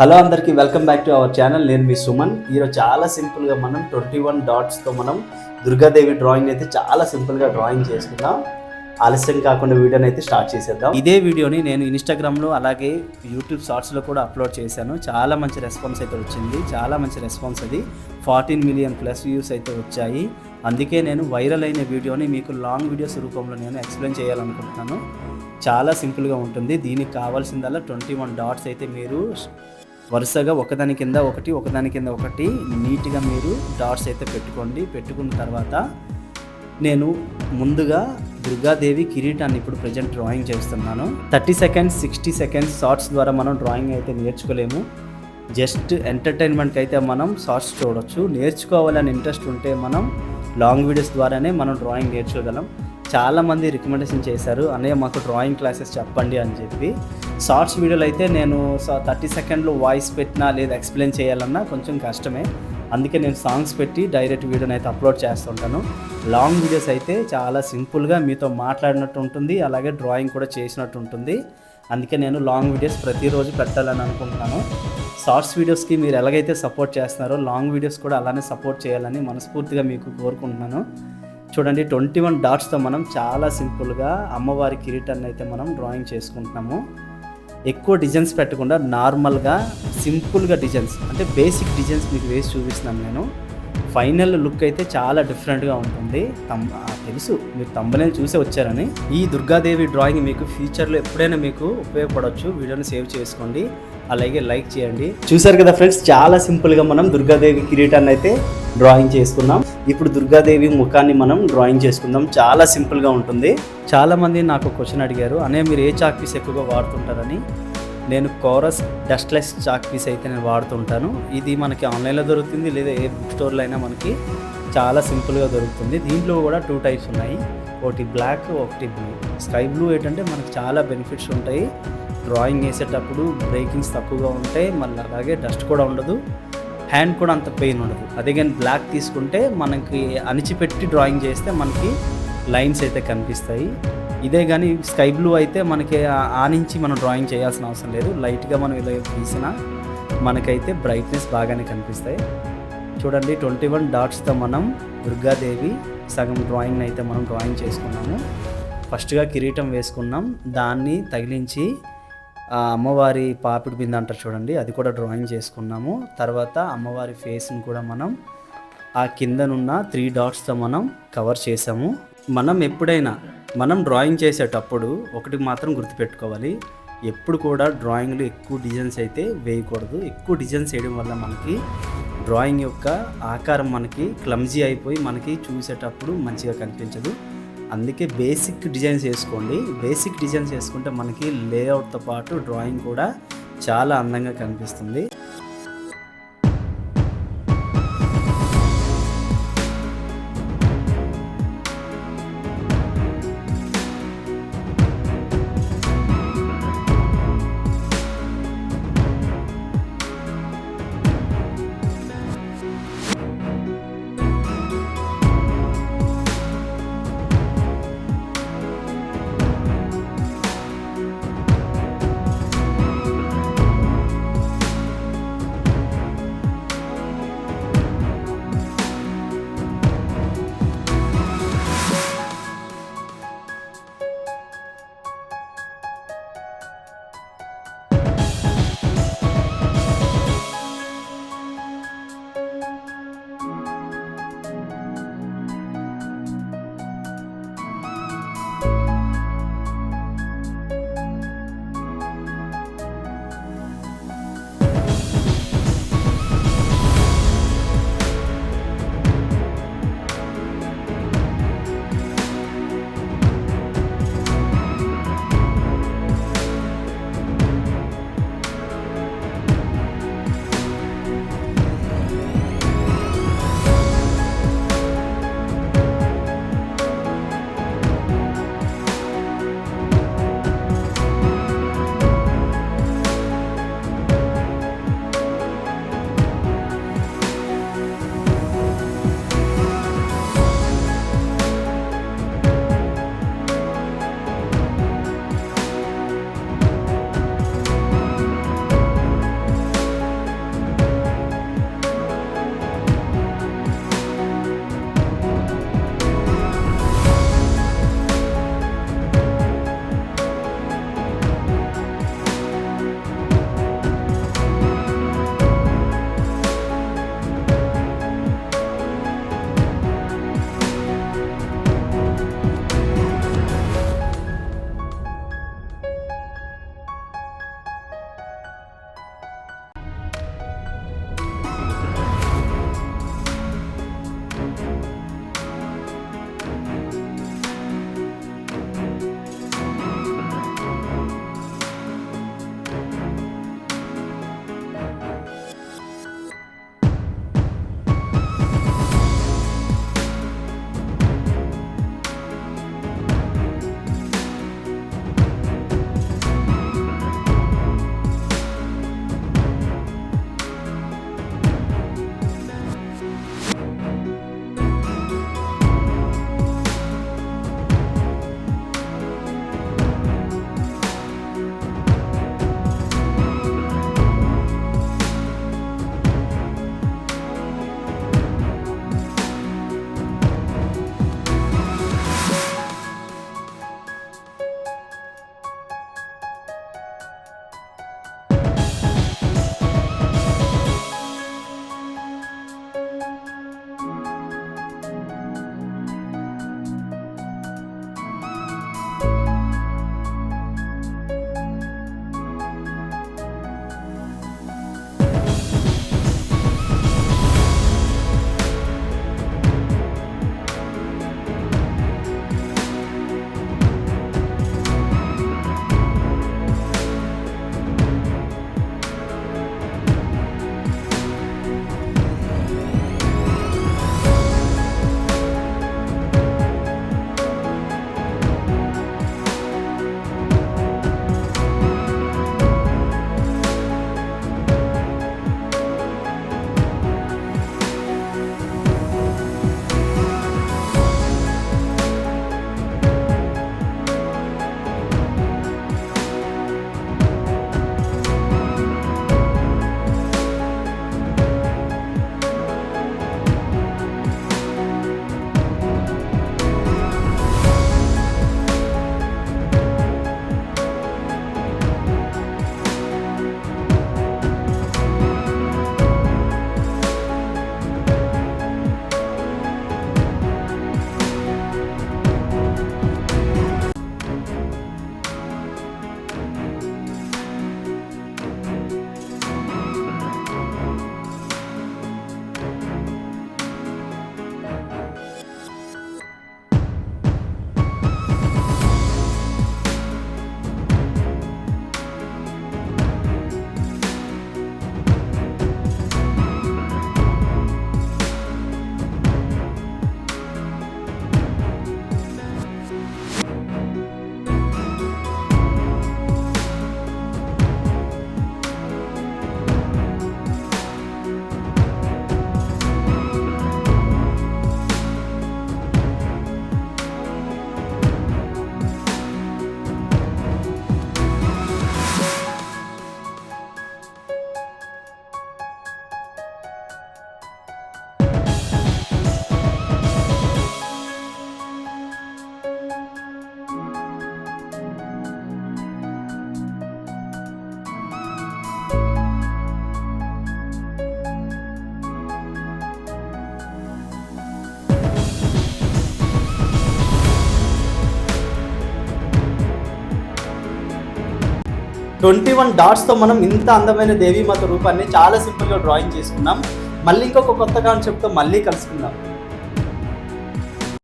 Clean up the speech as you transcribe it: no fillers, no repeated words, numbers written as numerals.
Hello అందరికీ welcome back to our channel. నేను మీ సుమన్. ఈరోజు చాలా సింపుల్గా మనం 21 డాట్స్తో మనం దుర్గాదేవి డ్రాయింగ్ అయితే చాలా సింపుల్గా డ్రాయింగ్ చేసుకుందాం. ఆలస్యం కాకుండా వీడియోని అయితే స్టార్ట్ చేసేద్దాం. ఇదే వీడియోని నేను ఇన్స్టాగ్రామ్లో అలాగే యూట్యూబ్ షార్ట్స్లో కూడా అప్లోడ్ చేశాను. చాలా మంచి రెస్పాన్స్ అయితే వచ్చింది. చాలా మంచి రెస్పాన్స్. అది 14 మిలియన్ ప్లస్ వ్యూస్ అయితే వచ్చాయి. అందుకే నేను వైరల్ అయిన వీడియోని మీకు లాంగ్ వీడియోస్ రూపంలో నేను ఎక్స్ప్లెయిన్ చేయాలనుకుంటున్నాను. చాలా సింపుల్గా ఉంటుంది. దీనికి కావాల్సిందల్లా 21 డాట్స్ అయితే మీరు వరుసగా ఒకదాని కింద ఒకటి నీట్గా మీరు డాట్స్ అయితే పెట్టుకున్న తర్వాత నేను ముందుగా దుర్గాదేవి కిరీటాన్ని ఇప్పుడు ప్రజెంట్ డ్రాయింగ్ చేస్తున్నాను. 30 సెకండ్స్ 60 సెకండ్స్ షార్ట్స్ ద్వారా మనం డ్రాయింగ్ అయితే నేర్చుకోలేము. జస్ట్ ఎంటర్టైన్మెంట్కి అయితే మనం షార్ట్స్ చూడవచ్చు. నేర్చుకోవాలని ఇంట్రెస్ట్ ఉంటే మనం లాంగ్ వీడియోస్ ద్వారానే మనం డ్రాయింగ్ నేర్చుకోగలం. చాలామంది రికమెండేషన్ చేశారు, అన్నయ్య మాకు డ్రాయింగ్ క్లాసెస్ చెప్పండి అని చెప్పి. షార్ట్స్ వీడియోలు అయితే నేను 30 సెకండ్లు వాయిస్ పెట్టినా లేదా ఎక్స్ప్లెయిన్ చేయాలన్నా కొంచెం కష్టమే. అందుకే నేను సాంగ్స్ పెట్టి డైరెక్ట్ వీడియోని అయితే అప్లోడ్ చేస్తుంటాను. లాంగ్ వీడియోస్ అయితే చాలా సింపుల్గా మీతో మాట్లాడినట్టు ఉంటుంది, అలాగే డ్రాయింగ్ కూడా చేసినట్టు ఉంటుంది. అందుకే నేను లాంగ్ వీడియోస్ ప్రతిరోజు పెట్టాలని అనుకుంటున్నాను. షార్ట్స్ వీడియోస్కి మీరు ఎలాగైతే సపోర్ట్ చేస్తున్నారో లాంగ్ వీడియోస్ కూడా అలానే సపోర్ట్ చేయాలని మనస్ఫూర్తిగా మీకు కోరుకుంటున్నాను. చూడండి, 21 డాట్స్తో మనం చాలా సింపుల్గా అమ్మవారి కిరీటాన్ని అయితే మనం డ్రాయింగ్ చేసుకుంటున్నాము. ఎక్కువ డిజైన్స్ పెట్టకుండా నార్మల్గా సింపుల్గా డిజైన్స్, అంటే బేసిక్ డిజైన్స్ మీకు వేసి చూపిస్తున్నాను నేను. ఫైనల్ లుక్ అయితే చాలా డిఫరెంట్గా ఉంటుంది. తెలుసు మీరు థంబ్నెయిల్ చూసే వచ్చారని. ఈ దుర్గాదేవి డ్రాయింగ్ మీకు ఫ్యూచర్లో ఎప్పుడైనా మీకు ఉపయోగపడవచ్చు. వీడియోని సేవ్ చేసుకోండి, అలాగే లైక్ చేయండి. చూసారు కదా ఫ్రెండ్స్, చాలా సింపుల్గా మనం దుర్గాదేవి కిరీటాన్ని అయితే డ్రాయింగ్ చేసుకున్నాం. ఇప్పుడు దుర్గాదేవి ముఖాన్ని మనం డ్రాయింగ్ చేసుకుందాం. చాలా సింపుల్గా ఉంటుంది. చాలామంది నాకు క్వశ్చన్ అడిగారు, అనే మీరు ఏ చాక్ పీస్ ఎక్కువగా వాడుతుంటారని. నేను కోరస్ డస్ట్లెస్ చాక్ పీస్ అయితే నేను వాడుతుంటాను. ఇది మనకి ఆన్లైన్లో దొరుకుతుంది, లేదా ఏ బుక్ స్టోర్లో అయినా మనకి చాలా సింపుల్గా దొరుకుతుంది. దీంట్లో కూడా 2 టైప్స్ ఉన్నాయి, ఒకటి బ్లాక్, ఒకటి బ్లూ. స్కై బ్లూ ఏంటంటే మనకి చాలా బెనిఫిట్స్ ఉంటాయి. డ్రాయింగ్ వేసేటప్పుడు బ్రేకింగ్స్ తక్కువగా ఉంటాయి, మళ్ళీ అలాగే డస్ట్ కూడా ఉండదు, హ్యాండ్ కూడా అంత పెయిన్ ఉండదు. అదే కానీ బ్లాక్ తీసుకుంటే మనకి అణిచిపెట్టి డ్రాయింగ్ చేస్తే మనకి లైన్స్ అయితే కనిపిస్తాయి. ఇదే కానీ స్కై బ్లూ అయితే మనకి ఆనించి మనం డ్రాయింగ్ చేయాల్సిన అవసరం లేదు. లైట్గా మనం ఇలా తీసినా మనకైతే బ్రైట్నెస్ బాగానే కనిపిస్తాయి. చూడండి, 21 డాట్స్తో మనం దుర్గాదేవి సగం డ్రాయింగ్ని అయితే మనం డ్రాయింగ్ చేసుకున్నాము. ఫస్ట్గా కిరీటం వేసుకున్నాం, దాన్ని తగిలించి అమ్మవారి పాపిడి బిందె అంటారు చూడండి, అది కూడా డ్రాయింగ్ చేసుకున్నాము. తర్వాత అమ్మవారి ఫేస్ని కూడా మనం ఆ కిందనున్న 3 డాట్స్తో మనం కవర్ చేసాము. మనం ఎప్పుడైనా మనం డ్రాయింగ్ చేసేటప్పుడు ఒకటి మాత్రం గుర్తుపెట్టుకోవాలి, ఎప్పుడు కూడా డ్రాయింగ్లో ఎక్కువ డిజైన్స్ అయితే వేయకూడదు. ఎక్కువ డిజైన్స్ వేయడం వల్ల మనకి డ్రాయింగ్ యొక్క ఆకారం మనకి క్లమ్జీ అయిపోయి మనకి చూసేటప్పుడు మంచిగా కనిపించదు. అందుకే బేసిక్ డిజైన్స్ వేసుకోండి. బేసిక్ డిజైన్స్ వేసుకుంటే మనకి లేఅవుట్తో పాటు డ్రాయింగ్ కూడా చాలా అందంగా కనిపిస్తుంది. 21 డాట్స్తో మనం ఇంత అందమైన దేవీమాత రూపాన్ని చాలా సింపుల్గా డ్రాయింగ్ చేసుకున్నాం. మళ్ళీ ఇంకొక కొత్త కాన్సెప్ట్తో మళ్ళీ కలుసుకుందాం.